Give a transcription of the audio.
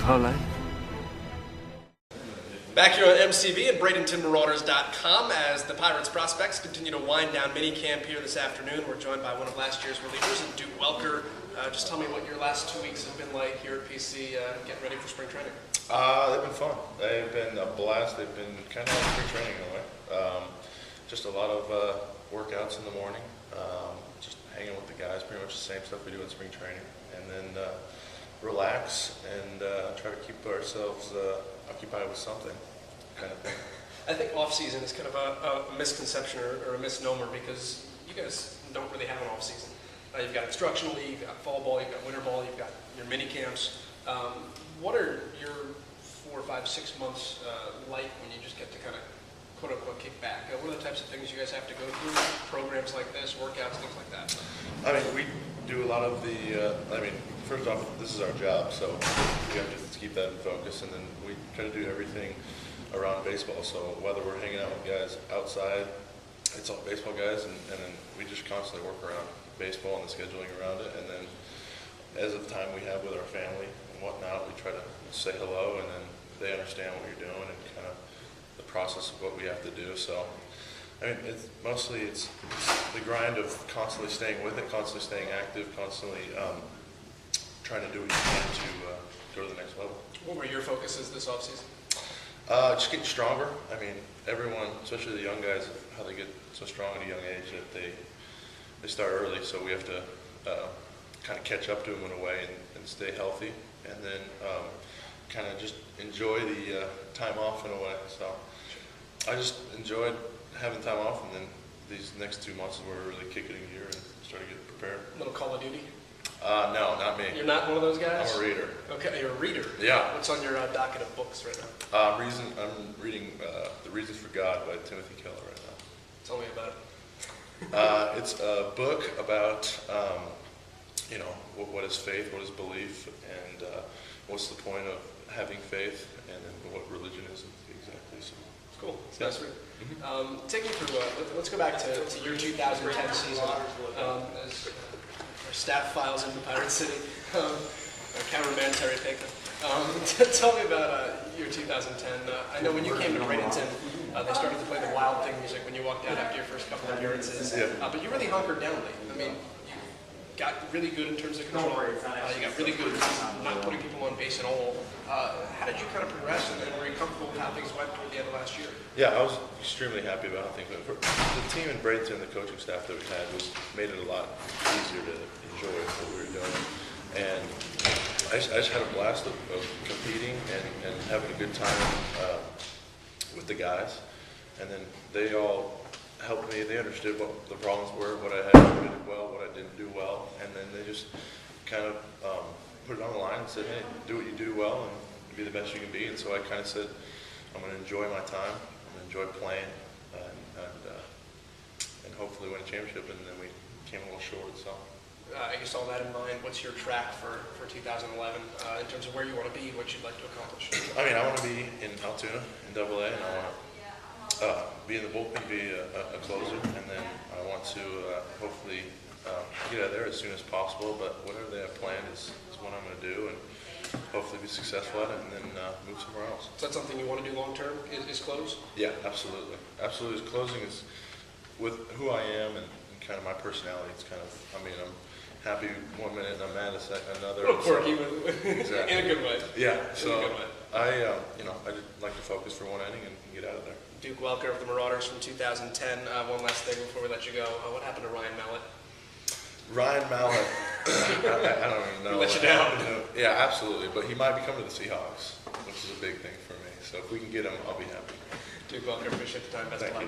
whole life. Back here on MCV and BradentonMarauders.com as the Pirates prospects continue to wind down minicamp here this afternoon. We're joined by one of last year's relievers, Duke Welker. Just tell me what your last 2 weeks have been like here at PC, getting ready for spring training. They've been fun. They've been a blast. They've been kind of like spring training in a way. Just a lot of workouts in the morning, just hanging with the guys, pretty much the same stuff we do in spring training, and then relax and try to keep ourselves occupied with something, kind of thing. I think off-season is kind of a misconception or a misnomer because you guys don't really have an off-season. You've got instructional league, you've got fall ball, you've got winter ball, you've got your mini camps. What are your 4, 5, 6 months like when you just get to kind of quote-unquote kick back? What are the types of things you guys have to go through? Programs like this, workouts, things like that? I mean, we do a lot of the, first off, this is our job, so we have to keep that in focus, and then we try to do everything around baseball. So whether we're hanging out with guys outside, it's all baseball guys, and then we just constantly work around baseball and the scheduling around it. And then as of the time we have with our family and whatnot, we try to say hello, and then they understand what you're doing and kind of the process of what we have to do. So I mean, it's the grind of constantly staying with it, constantly staying active, constantly trying to do what you can to go to the next level. What were your focuses this offseason? Just getting stronger. I mean, everyone, especially the young guys, how they get so strong at a young age that they start early. So we have to kind of catch up to them in a way and stay healthy, and then kind of just enjoy the time off in a way. So I just enjoyed having time off, and then these next 2 months is where we're really kicking in gear and start to get prepared. A little Call of Duty? No, not me. You're not one of those guys? I'm a reader. Okay, you're a reader. Yeah. What's on your docket of books right now? I'm reading The Reasons for God by Timothy Keller right now. Tell me about it. It's a book about, what is faith, what is belief, and what's the point of having faith, and then what religion is exactly. So. Cool. It's nice read. Take me through, let's go back to your 2010 season. As our staff files into Pirate City, our cameraman Terry Payton. Tell me about your 2010. I know when you came to Bradenton, they started to play the Wild Thing music when you walked out after your first couple of appearances. Yeah. But you really hunkered down late. I mean, you got really good in terms of control. You got really good at not putting people on base at all. How did you kind of progress, and were you comfortable with how things went toward the end of last year? Yeah, I was extremely happy about how things went. The team in Bradenton, the coaching staff that we had, made it a lot easier to enjoy what we were doing. And I just had a blast of competing and having a good time with the guys. And then they all helped me. They understood what the problems were, what I had did well, what I didn't do well. And then they just kind of put it on the line and said, hey, do what you do well and be the best you can be. And so I kind of said, I'm going to enjoy my time, I'm going to enjoy playing, and hopefully win a championship. And then we came a little short. So I guess all that in mind, what's your track for 2011 in terms of where you want to be, what you'd like to accomplish? I mean, I want to be in Altoona in AA, and I want to be in the bullpen, be a closer, and then I want to hopefully get out of there as soon as possible. But whatever they have planned is what I'm going to do, and hopefully be successful at it, and then move somewhere else. Is that something you want to do long term? Is close? Yeah, absolutely. Absolutely. Closing is with who I am and kind of my personality. It's kind of, I'm happy 1 minute and I'm mad another. A little quirky, exactly. in a good way. Yeah. So in a good way. I just like to focus for one inning and get out of there. Duke Welker of the Marauders from 2010. One last thing before we let you go. What happened to Ryan Mallett? Ryan Mallett, I don't even know. He let you down. Yeah, absolutely. But he might be coming to the Seahawks, which is a big thing for me. So if we can get him, I'll be happy. Duke Welker, appreciate the time. Best of luck.